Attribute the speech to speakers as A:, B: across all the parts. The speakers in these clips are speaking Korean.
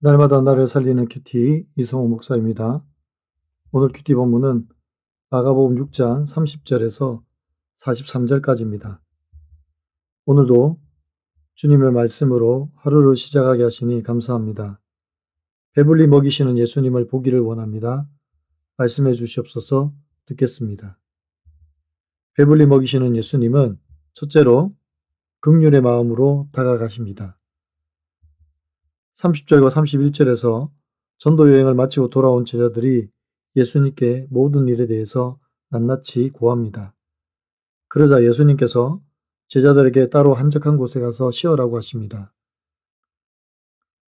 A: 날마다 나를 살리는 큐티 이성호 목사입니다. 오늘 큐티 본문은 마가복음 6장 30절에서 43절까지입니다. 오늘도 주님의 말씀으로 하루를 시작하게 하시니 감사합니다. 배불리 먹이시는 예수님을 보기를 원합니다. 말씀해 주시옵소서. 듣겠습니다. 배불리 먹이시는 예수님은 첫째로 긍휼의 마음으로 다가가십니다. 30절과 31절에서 전도 여행을 마치고 돌아온 제자들이 예수님께 모든 일에 대해서 낱낱이 고합니다. 그러자 예수님께서 제자들에게 따로 한적한 곳에 가서 쉬어라고 하십니다.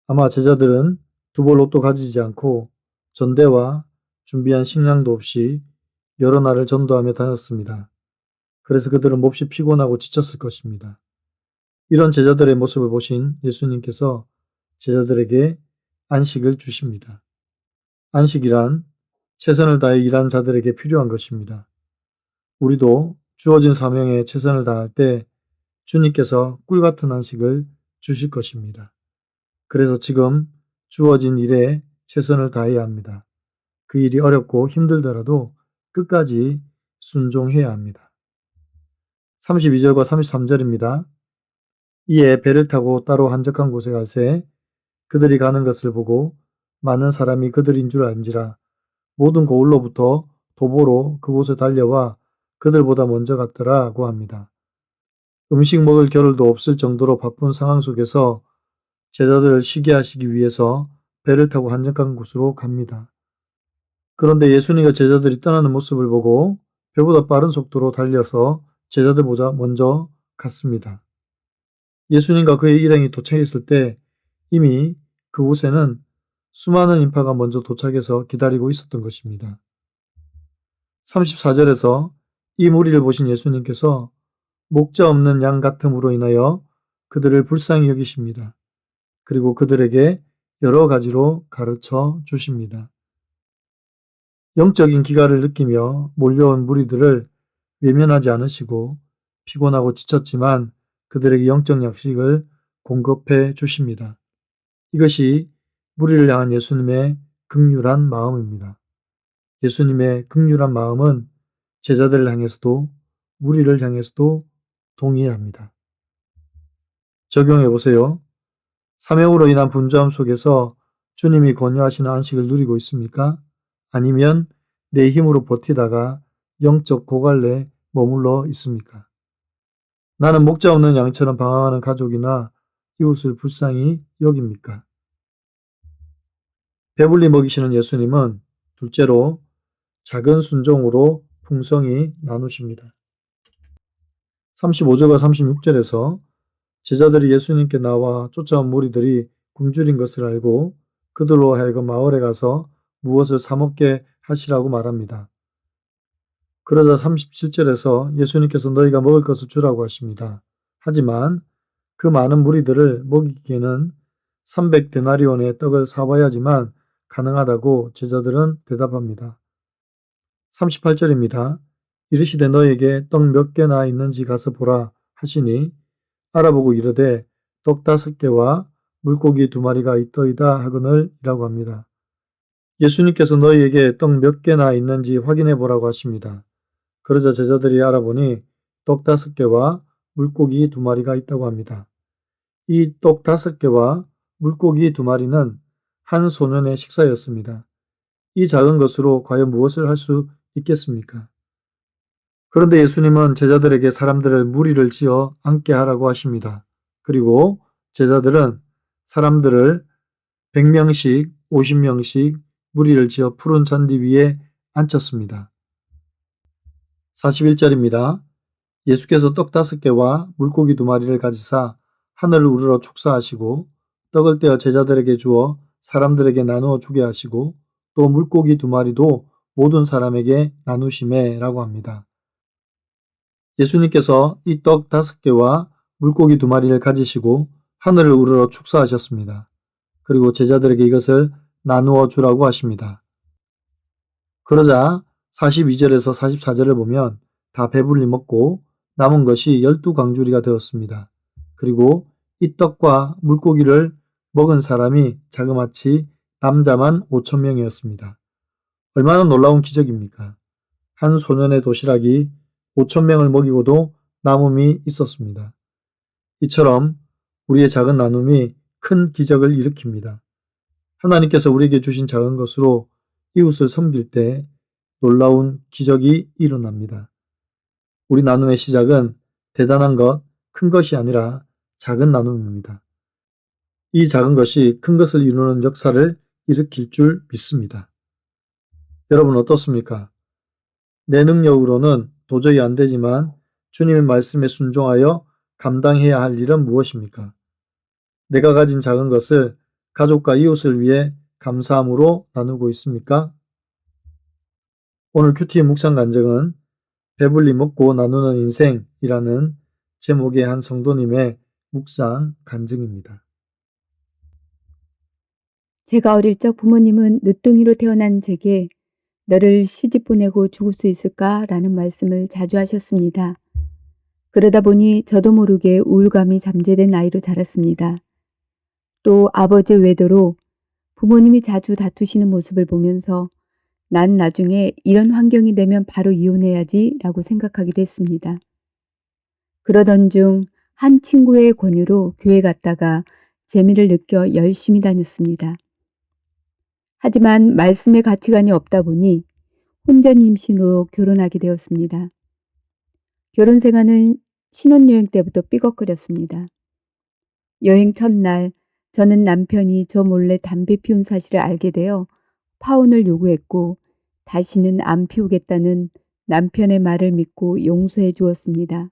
A: 아마 제자들은 두 벌 옷도 가지지 않고 전대와 준비한 식량도 없이 여러 날을 전도하며 다녔습니다. 그래서 그들은 몹시 피곤하고 지쳤을 것입니다. 이런 제자들의 모습을 보신 예수님께서 제자들에게 안식을 주십니다. 안식이란 최선을 다해 일한 자들에게 필요한 것입니다. 우리도 주어진 사명에 최선을 다할 때 주님께서 꿀같은 안식을 주실 것입니다. 그래서 지금 주어진 일에 최선을 다해야 합니다. 그 일이 어렵고 힘들더라도 끝까지 순종해야 합니다. 32절과 33절입니다. 이에 배를 타고 따로 한적한 곳에 가세 그들이 가는 것을 보고 많은 사람이 그들인 줄 알지라 모든 고을로부터 도보로 그곳에 달려와 그들보다 먼저 갔더라고 합니다. 음식 먹을 겨를도 없을 정도로 바쁜 상황 속에서 제자들을 쉬게 하시기 위해서 배를 타고 한적한 곳으로 갑니다. 그런데 예수님과 제자들이 떠나는 모습을 보고 배보다 빠른 속도로 달려서 제자들보다 먼저 갔습니다. 예수님과 그의 일행이 도착했을 때 이미 그곳에는 수많은 인파가 먼저 도착해서 기다리고 있었던 것입니다. 34절에서 이 무리를 보신 예수님께서 목자 없는 양 같음으로 인하여 그들을 불쌍히 여기십니다. 그리고 그들에게 여러 가지로 가르쳐 주십니다. 영적인 기갈을 느끼며 몰려온 무리들을 외면하지 않으시고 피곤하고 지쳤지만 그들에게 영적 약식을 공급해 주십니다. 이것이 무리를 향한 예수님의 긍휼한 마음입니다. 예수님의 긍휼한 마음은 제자들을 향해서도 무리를 향해서도 동일합니다. 적용해 보세요. 사명으로 인한 분주함 속에서 주님이 권유하시는 안식을 누리고 있습니까? 아니면 내 힘으로 버티다가 영적 고갈래 머물러 있습니까? 나는 목자 없는 양처럼 방황하는 가족이나 이웃을 불쌍히 여깁니까? 배불리 먹이시는 예수님은 둘째로 작은 순종으로 풍성히 나누십니다. 35절과 36절에서 제자들이 예수님께 나와 쫓아온 무리들이 굶주린 것을 알고 그들로 하여금 마을에 가서 무엇을 사 먹게 하시라고 말합니다. 그러자 37절에서 예수님께서 너희가 먹을 것을 주라고 하십니다. 하지만 그 많은 무리들을 먹이기에는 300데나리온의 떡을 사와야지만 가능하다고 제자들은 대답합니다. 38절입니다. 이르시되 너에게 떡 몇 개나 있는지 가서 보라 하시니 알아보고 이르되 떡 5개와 물고기 2마리가 있더이다 하거늘 이라고 합니다. 예수님께서 너희에게 떡 몇 개나 있는지 확인해 보라고 하십니다. 그러자 제자들이 알아보니 떡 5개와 물고기 2마리가 있다고 합니다. 이 떡 5개와 물고기 2마리는 한 소년의 식사였습니다. 이 작은 것으로 과연 무엇을 할 수 있겠습니까? 그런데 예수님은 제자들에게 사람들을 무리를 지어 앉게 하라고 하십니다. 그리고 제자들은 사람들을 100명씩, 50명씩 무리를 지어 푸른 잔디 위에 앉혔습니다. 41절입니다. 예수께서 떡 5개와 물고기 2마리를 가지사 하늘을 우러러 축사하시고 떡을 떼어 제자들에게 주어 사람들에게 나누어 주게 하시고 또 물고기 2마리도 모든 사람에게 나누시매 라고 합니다. 예수님께서 이 떡 5개와 물고기 2마리를 가지시고 하늘을 우러러 축사하셨습니다. 그리고 제자들에게 이것을 나누어 주라고 하십니다. 그러자 42절에서 44절을 보면 다 배불리 먹고 남은 것이 12광주리가 되었습니다. 그리고 이 떡과 물고기를 먹은 사람이 자그마치 남자만 5천 명이었습니다. 얼마나 놀라운 기적입니까? 한 소년의 도시락이 5천 명을 먹이고도 남음이 있었습니다. 이처럼 우리의 작은 나눔이 큰 기적을 일으킵니다. 하나님께서 우리에게 주신 작은 것으로 이웃을 섬길 때 놀라운 기적이 일어납니다. 우리 나눔의 시작은 대단한 것, 큰 것이 아니라 작은 나눔입니다. 이 작은 것이 큰 것을 이루는 역사를 일으킬 줄 믿습니다. 여러분 어떻습니까? 내 능력으로는 도저히 안 되지만 주님의 말씀에 순종하여 감당해야 할 일은 무엇입니까? 내가 가진 작은 것을 가족과 이웃을 위해 감사함으로 나누고 있습니까? 오늘 큐티의 묵상 간증은 배불리 먹고 나누는 인생이라는 제목의 한 성도님의 묵상 간증입니다.
B: 제가 어릴 적 부모님은 늦둥이로 태어난 제게 너를 시집 보내고 죽을 수 있을까? 라는 말씀을 자주 하셨습니다. 그러다 보니 저도 모르게 우울감이 잠재된 아이로 자랐습니다. 또 아버지 외도로 부모님이 자주 다투시는 모습을 보면서 난 나중에 이런 환경이 되면 바로 이혼해야지 라고 생각하기도 했습니다. 그러던 중 한 친구의 권유로 교회 갔다가 재미를 느껴 열심히 다녔습니다. 하지만 말씀의 가치관이 없다 보니 혼전 임신으로 결혼하게 되었습니다. 결혼 생활은 신혼여행 때부터 삐걱거렸습니다. 여행 첫날 저는 남편이 저 몰래 담배 피운 사실을 알게 되어 파혼을 요구했고 다시는 안 피우겠다는 남편의 말을 믿고 용서해 주었습니다.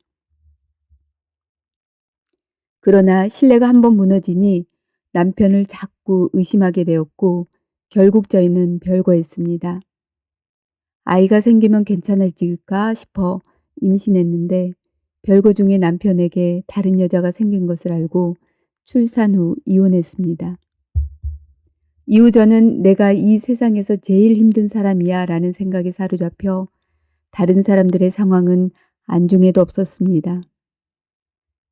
B: 그러나 신뢰가 한번 무너지니 남편을 자꾸 의심하게 되었고 결국 저희는 별거했습니다. 아이가 생기면 괜찮아질까 싶어 임신했는데 별거 중에 남편에게 다른 여자가 생긴 것을 알고 출산 후 이혼했습니다. 이후 저는 내가 이 세상에서 제일 힘든 사람이야 라는 생각에 사로잡혀 다른 사람들의 상황은 안중에도 없었습니다.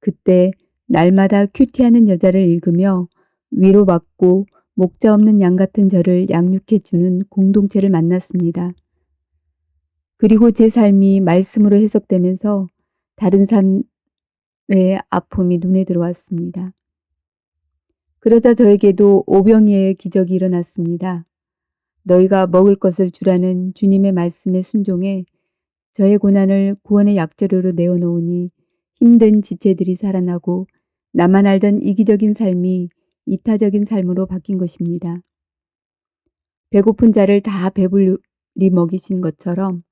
B: 그때 날마다 큐티하는 여자를 읽으며 위로받고 목자 없는 양 같은 저를 양육해주는 공동체를 만났습니다. 그리고 제 삶이 말씀으로 해석되면서 다른 삶의 아픔이 눈에 들어왔습니다. 그러자 저에게도 오병이어의 기적이 일어났습니다. 너희가 먹을 것을 주라는 주님의 말씀에 순종해 저의 고난을 구원의 약재료로 내어놓으니 힘든 지체들이 살아나고 나만 알던 이기적인 삶이 이타적인 삶으로 바뀐 것입니다. 배고픈 자를 다 배불리 먹이신 것처럼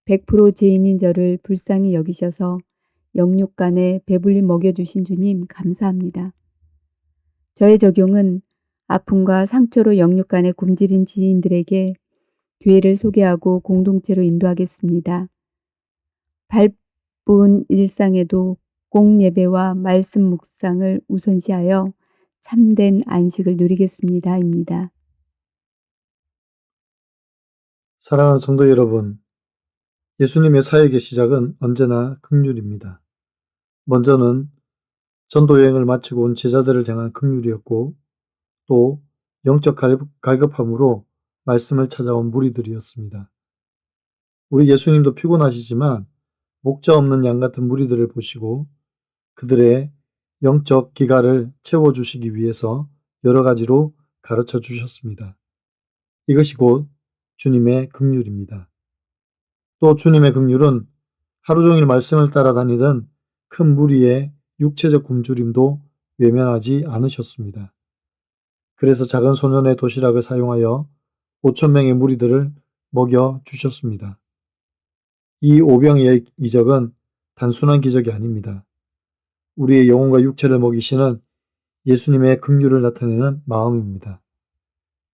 B: 100% 죄인인 저를 불쌍히 여기셔서 영육간에 배불리 먹여주신 주님 감사합니다. 저의 적용은 아픔과 상처로 영육간에 굶주린 지인들에게 교회를 소개하고 공동체로 인도하겠습니다. 바쁜 일상에도 공예배와 말씀 묵상을 우선시하여 참된 안식을 누리겠습니다.입니다.
A: 사랑하는 성도 여러분, 예수님의 사역의 시작은 언제나 긍휼입니다. 먼저는 전도 여행을 마치고 온 제자들을 향한 긍휼이었고 또 영적 갈급함으로 말씀을 찾아온 무리들이었습니다. 우리 예수님도 피곤하시지만 목자 없는 양 같은 무리들을 보시고 그들의 영적 기갈을 채워주시기 위해서 여러 가지로 가르쳐 주셨습니다. 이것이 곧 주님의 긍휼입니다. 또 주님의 긍휼은 하루 종일 말씀을 따라다니던 큰 무리의 육체적 굶주림도 외면하지 않으셨습니다. 그래서 작은 소년의 도시락을 사용하여 5천 명의 무리들을 먹여 주셨습니다. 이 오병이의 이적은 단순한 기적이 아닙니다. 우리의 영혼과 육체를 먹이시는 예수님의 긍휼을 나타내는 마음입니다.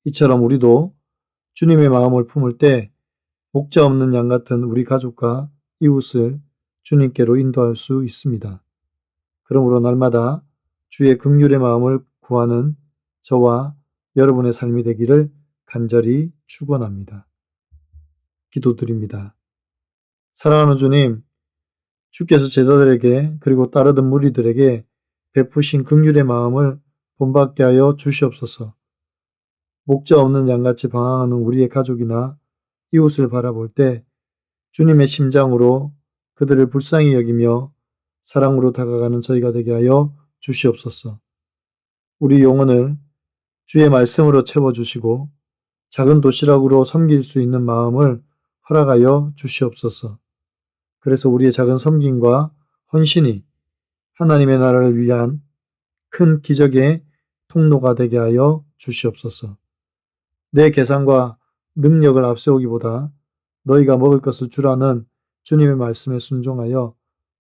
A: 이처럼 우리도 주님의 마음을 품을 때 목자 없는 양 같은 우리 가족과 이웃을 주님께로 인도할 수 있습니다. 그러므로 날마다 주의 긍휼의 마음을 구하는 저와 여러분의 삶이 되기를 간절히 축원합니다. 기도드립니다. 사랑하는 주님, 주께서 제자들에게 그리고 따르던 무리들에게 베푸신 긍휼의 마음을 본받게 하여 주시옵소서. 목자 없는 양같이 방황하는 우리의 가족이나 이웃을 바라볼 때 주님의 심장으로 그들을 불쌍히 여기며 사랑으로 다가가는 저희가 되게 하여 주시옵소서. 우리 영혼을 주의 말씀으로 채워주시고 작은 도시락으로 섬길 수 있는 마음을 허락하여 주시옵소서. 그래서 우리의 작은 섬김과 헌신이 하나님의 나라를 위한 큰 기적의 통로가 되게 하여 주시옵소서. 내 계산과 능력을 앞세우기보다 너희가 먹을 것을 주라는 주님의 말씀에 순종하여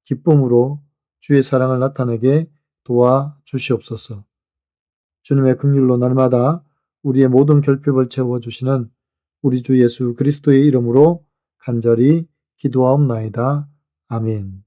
A: 기쁨으로 주의 사랑을 나타내게 도와 주시옵소서. 주님의 긍휼로 날마다 우리의 모든 결핍을 채워주시는 우리 주 예수 그리스도의 이름으로 간절히 기도하옵나이다. 아멘.